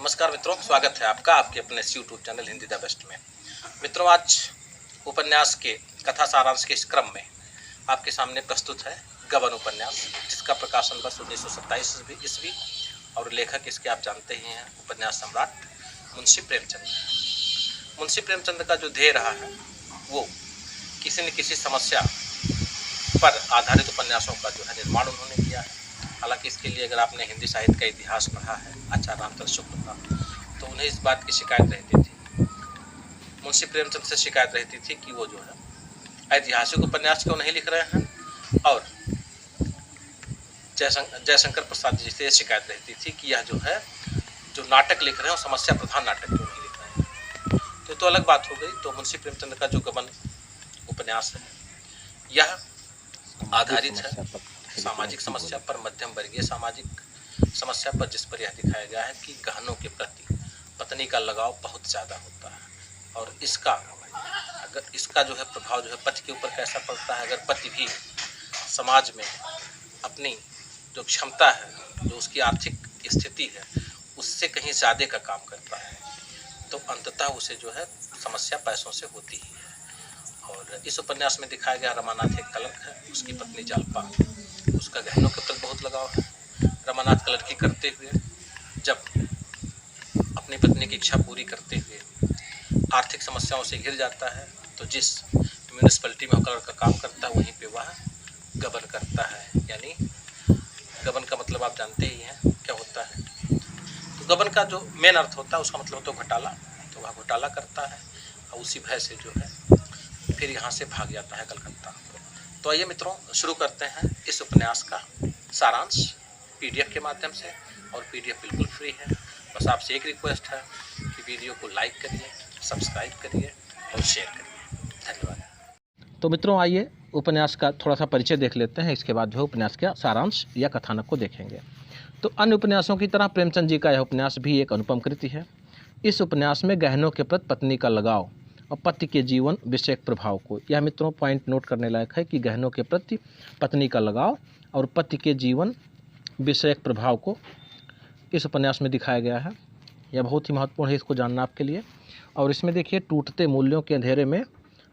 नमस्कार मित्रों, स्वागत है आपका आपके अपने YouTube channel Hindi the best में। मित्रों, आज उपन्यास के कथा सारांश के इस क्रम में आपके सामने प्रस्तुत है गबन उपन्यास, जिसका प्रकाशन वर्ष 1927 ईस्वी और लेखक इसके आप जानते ही हैं, उपन्यास सम्राट मुंशी प्रेमचंद। मुंशी प्रेमचंद का जो ध्येय रहा है वो किसी न किसी समस्या पर आधारित उपन्यासों का जो है निर्माण उन्होंने किया है। हालांकि इसके लिए अगर आपने हिंदी साहित्य का इतिहास पढ़ा है आचार्य रामचंद्र शुक्ल का, तो उन्हें इस बात की शिकायत रहती थी, मुंशी प्रेमचंद से शिकायत रहती थी कि वो जो है ऐतिहासिक उपन्यास क्यों नहीं लिख रहे हैं, और जयशंकर प्रसाद जी से शिकायत रहती थी कि यह जो है जो नाटक लिख रहे हैं समस्या प्रधान नाटक क्यों नहीं लिख रहे हैं। तो अलग बात हो गई। तो मुंशी प्रेमचंद का जो गबन उपन्यास है यह आधारित है सामाजिक समस्या पर, मध्यम वर्गीय सामाजिक समस्या पर, जिस पर यह दिखाया गया है कि गहनों के प्रति पत्नी का लगाव बहुत ज़्यादा होता है, और इसका जो है प्रभाव जो है पति के ऊपर कैसा पड़ता है। अगर पति भी समाज में अपनी जो क्षमता है, जो उसकी आर्थिक स्थिति है, उससे कहीं ज़्यादा का काम करता है, तो अंततः उसे जो है समस्या पैसों से होती ही है। और इस उपन्यास में दिखाया गया रमानाथ एक कलंक है, उसकी पत्नी जालपा, उसका गहनों के प्रति बहुत लगाव है। रमानाथ कलंकी करते हुए जब अपनी पत्नी की इच्छा पूरी करते हुए आर्थिक समस्याओं से घिर जाता है, तो जिस म्यूनिसिपैलिटी में कलर का काम करता है वहीं पे वह गबन करता है। यानी गबन का मतलब आप जानते ही हैं क्या होता है। तो गबन का जो मेन अर्थ होता है उसका मतलब तो घोटाला, तो वह घोटाला करता है और उसी भय से जो है फिर यहाँ से भाग जाता है कलकत्ता। तो आइए मित्रों, शुरू करते हैं इस उपन्यास का सारांश पीडीएफ के माध्यम से, और पीडीएफ बिल्कुल फ्री है। बस आपसे एक रिक्वेस्ट है कि वीडियो को लाइक करिए, सब्सक्राइब करिए और शेयर करिए। धन्यवाद। तो मित्रों, आइए उपन्यास का थोड़ा सा परिचय देख लेते हैं, इसके बाद जो उपन्यास का सारांश या कथानक को देखेंगे। तो अन्य उपन्यासों की तरह प्रेमचंद जी का यह उपन्यास भी एक अनुपम कृति है। इस उपन्यास में गहनों के प्रति पत्नी का लगाव और पति के जीवन विषयक प्रभाव को, यह मित्रों पॉइंट नोट करने लायक है कि गहनों के प्रति पत्नी का लगाव और पति के जीवन विषयक प्रभाव को इस उपन्यास में दिखाया गया है। यह बहुत ही महत्वपूर्ण है इसको जानना आपके लिए। और इसमें देखिए, टूटते मूल्यों के अंधेरे में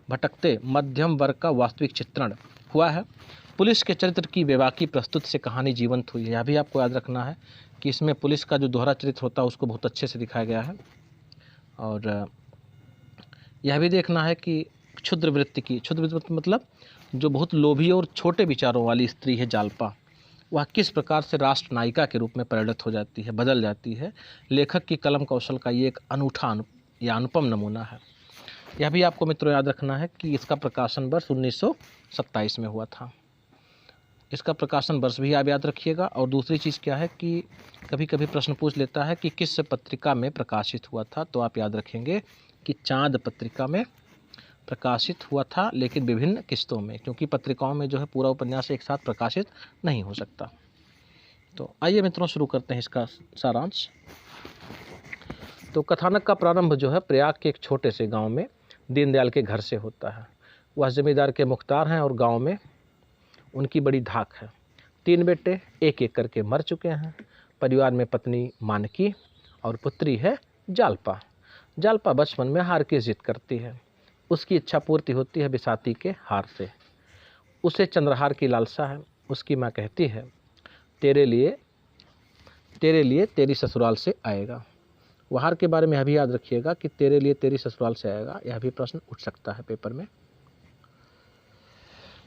भटकते मध्यम वर्ग का वास्तविक चित्रण हुआ है। पुलिस के चरित्र की बेबाकी प्रस्तुत से कहानी जीवंत हुई है। यह भी आपको याद रखना है कि इसमें पुलिस का जो दोहरा चरित्र होता है उसको बहुत अच्छे से दिखाया गया है। और यह भी देखना है कि क्षुद्र वृत्ति मतलब जो बहुत लोभी और छोटे विचारों वाली स्त्री है जालपा, वह किस प्रकार से राष्ट्र नायिका के रूप में परिणत हो जाती है, बदल जाती है। लेखक की कलम कौशल का ये एक अनूठा या अनुपम नमूना है। यह भी आपको मित्रों याद रखना है कि इसका प्रकाशन वर्ष 1927 में हुआ था। इसका प्रकाशन वर्ष भी आप याद रखिएगा। और दूसरी चीज़ क्या है कि कभी कभी प्रश्न पूछ लेता है कि किस पत्रिका में प्रकाशित हुआ था, तो आप याद रखेंगे कि चाँद पत्रिका में प्रकाशित हुआ था, लेकिन विभिन्न किस्तों में, क्योंकि पत्रिकाओं में जो है पूरा उपन्यास एक साथ प्रकाशित नहीं हो सकता। तो आइए मित्रों, शुरू करते हैं इसका सारांश। तो कथानक का प्रारंभ जो है प्रयाग के एक छोटे से गांव में दीनदयाल के घर से होता है। वह जमींदार के मुख्तार हैं और गांव में उनकी बड़ी धाक है। 3 बेटे एक एक करके मर चुके हैं। परिवार में पत्नी मानकी और पुत्री है जालपा। जालपा बचपन में हार की जिद करती है। उसकी इच्छा पूर्ति होती है बिसाती के हार से। उसे चंद्रहार की लालसा है। उसकी माँ कहती है, तेरे लिए तेरी ससुराल से आएगा। वह हार के बारे में यह भी याद रखिएगा कि तेरे लिए तेरी ससुराल से आएगा, यह भी प्रश्न उठ सकता है पेपर में।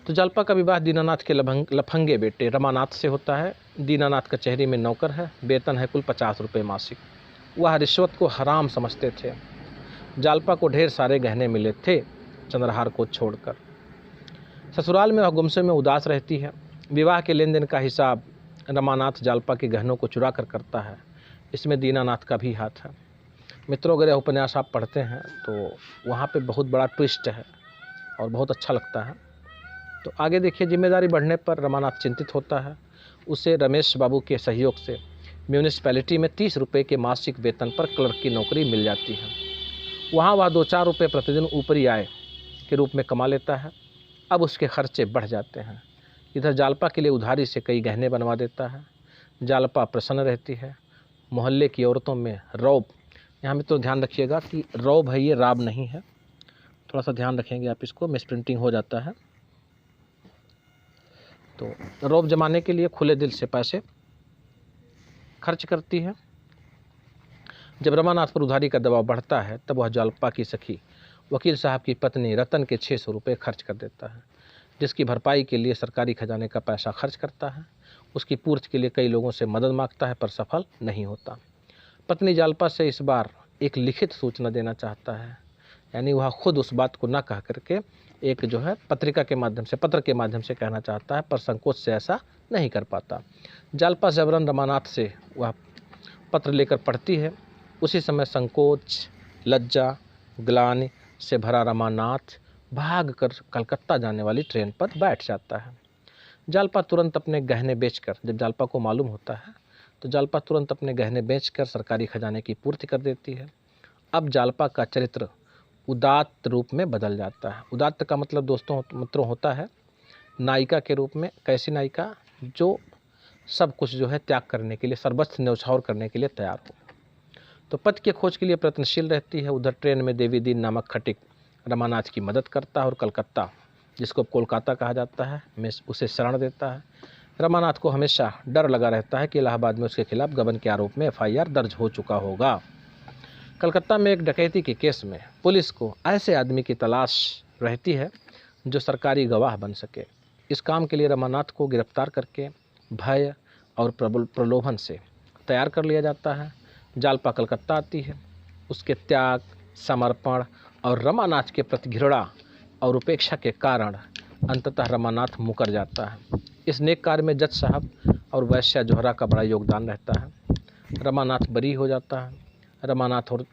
तो जालपा का विवाह दीनानाथ के लफंगे बेटे रमानाथ से होता है। दीनानाथ कचहरी में नौकर है। वेतन है कुल 50 रुपये मासिक। वह रिश्वत को हराम समझते थे। जालपा को ढेर सारे गहने मिले थे चंद्रहार को छोड़कर। ससुराल में वह गुमसे में उदास रहती है। विवाह के लेन देन का हिसाब रमानाथ जालपा के गहनों को चुरा कर करता है। इसमें दीनानाथ का भी हाथ है। मित्रों, अगर यह उपन्यास आप पढ़ते हैं तो वहाँ पे बहुत बड़ा ट्विस्ट है और बहुत अच्छा लगता है। तो आगे देखिए, जिम्मेदारी बढ़ने पर रमानाथ चिंतित होता है। उसे रमेश बाबू के सहयोग से म्यूनिसिपैलिटी में 30 रुपये के मासिक वेतन पर क्लर्क की नौकरी मिल जाती है। वहाँ वह 2-4 रुपये प्रतिदिन ऊपरी आय के रूप में कमा लेता है। अब उसके खर्चे बढ़ जाते हैं। इधर जालपा के लिए उधारी से कई गहने बनवा देता है। जालपा प्रसन्न रहती है। मोहल्ले की औरतों में रौब, यहाँ में तो ध्यान रखिएगा कि रौब है, ये राब नहीं है, थोड़ा सा ध्यान रखेंगे आप इसको, मिसप्रिंटिंग हो जाता है। तो रौब जमाने के लिए खुले दिल से पैसे खर्च करती है। जब रमानाथ पर उधारी का दबाव बढ़ता है तब वह जालपा की सखी वकील साहब की पत्नी रतन के 600 रुपये खर्च कर देता है, जिसकी भरपाई के लिए सरकारी खजाने का पैसा खर्च करता है। उसकी पूर्ति के लिए कई लोगों से मदद मांगता है पर सफल नहीं होता। पत्नी जालपा से इस बार एक लिखित सूचना देना चाहता है, यानी वह खुद उस बात को न कह करके एक जो है पत्रिका के माध्यम से, पत्र के माध्यम से कहना चाहता है, पर संकोच से ऐसा नहीं कर पाता। जालपा जबरन रमानाथ से वह पत्र लेकर पढ़ती है। उसी समय संकोच, लज्जा, ग्लानि से भरा रमानाथ भाग कर कलकत्ता जाने वाली ट्रेन पर बैठ जाता है। जालपा तुरंत अपने गहने बेचकर, जब जालपा को मालूम होता है तो जालपा तुरंत अपने गहने बेचकर सरकारी खजाने की पूर्ति कर देती है। अब जालपा का चरित्र उदात्त रूप में बदल जाता है। उदात्त का मतलब दोस्तों मित्रों होता है नायिका के रूप में। कैसी नायिका? जो सब कुछ जो है त्याग करने के लिए, सर्वस्व न्यौछावर करने के लिए तैयार हो। तो पति के खोज के लिए प्रयत्नशील रहती है। उधर ट्रेन में देवी दीन नामक खटिक रमानाथ की मदद करता है और कलकत्ता, जिसको कोलकाता कहा जाता है, में उसे शरण देता है। रमानाथ को हमेशा डर लगा रहता है कि इलाहाबाद में उसके खिलाफ गबन के आरोप में FIR दर्ज हो चुका होगा। कलकत्ता में एक डकैती के केस में पुलिस को ऐसे आदमी की तलाश रहती है जो सरकारी गवाह बन सके। इस काम के लिए रमानाथ को गिरफ्तार करके भय और प्रलोभन से तैयार कर लिया जाता है। जालपा कलकत्ता आती है। उसके त्याग, समर्पण और रमानाथ के प्रति घृणा और उपेक्षा के कारण अंततः रमानाथ मुकर जाता है। इस नेक कार्य में जज साहब और वैश्या जोहरा का बड़ा योगदान रहता है। रमानाथ बरी हो जाता है। रमानाथ और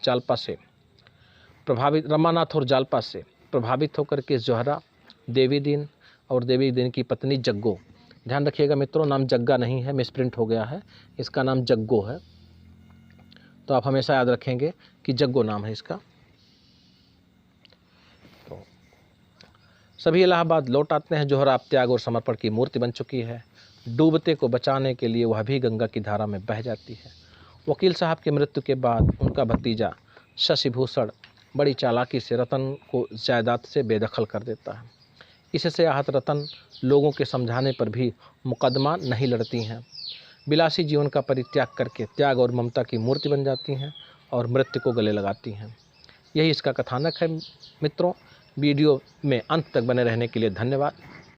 जालपा से प्रभावित होकर के जोहरा, देवी दीन और देवी दीन की पत्नी जग्गो, ध्यान रखिएगा मित्रों, नाम जग्गा नहीं है, मिसप्रिंट हो गया है, इसका नाम जग्गो है। तो आप हमेशा याद रखेंगे कि जग्गो नाम है इसका। तो सभी इलाहाबाद लौट आते हैं। जोहरा अब त्याग और समर्पण की मूर्ति बन चुकी है। डूबते को बचाने के लिए वह भी गंगा की धारा में बह जाती है। वकील साहब की मृत्यु के बाद उनका भतीजा शशिभूषण बड़ी चालाकी से रतन को जायदाद से बेदखल कर देता है। इससे आहत रतन लोगों के समझाने पर भी मुकदमा नहीं लड़ती हैं। विलासी जीवन का परित्याग करके त्याग और ममता की मूर्ति बन जाती हैं और मृत्यु को गले लगाती हैं। यही इसका कथानक है मित्रों। वीडियो में अंत तक बने रहने के लिए धन्यवाद।